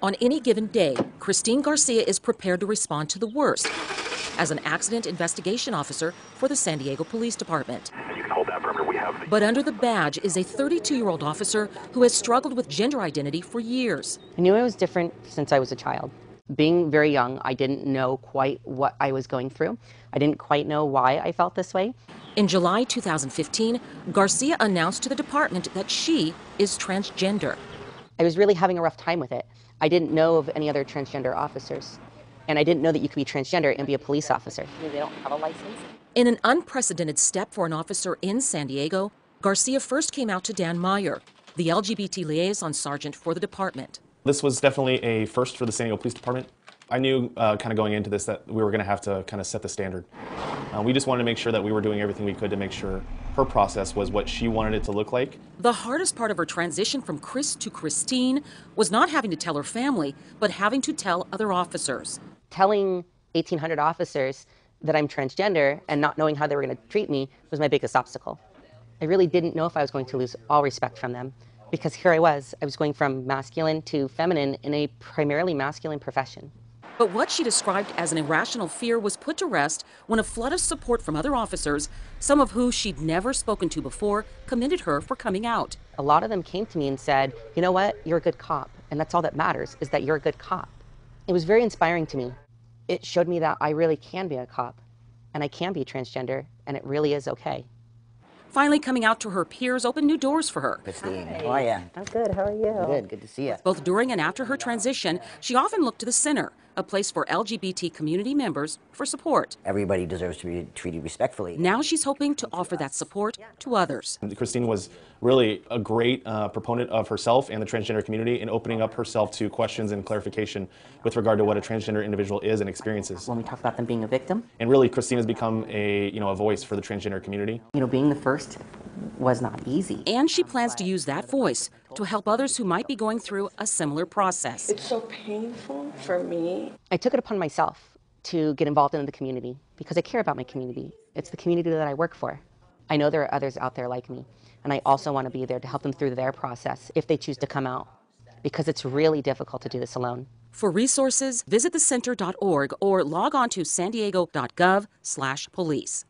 On any given day, Christine Garcia is prepared to respond to the worst as an accident investigation officer for the San Diego Police Department. You can hold that perimeter. We have But under the badge is a 32-year-old officer who has struggled with gender identity for years. I knew I was different since I was a child. Being very young, I didn't know quite what I was going through. I didn't quite know why I felt this way. In July 2015, Garcia announced to the department that she is transgender. I was really having a rough time with it. I didn't know of any other transgender officers. And I didn't know that you could be transgender and be a police officer. They don't have a license. In an unprecedented step for an officer in San Diego, Garcia first came out to Dan Meyer, the LGBT liaison sergeant for the department. This was definitely a first for the San Diego Police Department. I knew kind of going into this that we were going to have to kind of set the standard. We just wanted to make sure that we were doing everything we could to make sure her process was what she wanted it to look like. The hardest part of her transition from Chris to Christine was not having to tell her family, but having to tell other officers. Telling 1,800 officers that I'm transgender and not knowing how they were going to treat me was my biggest obstacle. I really didn't know if I was going to lose all respect from them, because here I was going from masculine to feminine in a primarily masculine profession. But what she described as an irrational fear was put to rest when a flood of support from other officers, some of who she'd never spoken to before, commended her for coming out. A lot of them came to me and said, you know what, you're a good cop, and that's all that matters, is that you're a good cop. It was very inspiring to me. It showed me that I really can be a cop, and I can be transgender, and it really is okay. Finally coming out to her peers opened new doors for her. Christine, how are you? I'm good, how are you? Good to see you. Both during and after her transition, she often looked to the center, a place for LGBT community members for support. Everybody deserves to be treated respectfully. Now she's hoping to offer that support to others. Christine was really a great proponent of herself and the transgender community in opening up herself to questions and clarification with regard to what a transgender individual is and experiences. When we talk about them being a victim, And really, Christine has become a voice for the transgender community. being the first was not easy. And she plans to use that voice to help others who might be going through a similar process. It's so painful for me. I took it upon myself to get involved in the community because I care about my community. It's the community that I work for. I know there are others out there like me, and I also want to be there to help them through their process if they choose to come out, because it's really difficult to do this alone. For resources, visit thecenter.org or log on to sandiego.gov/police.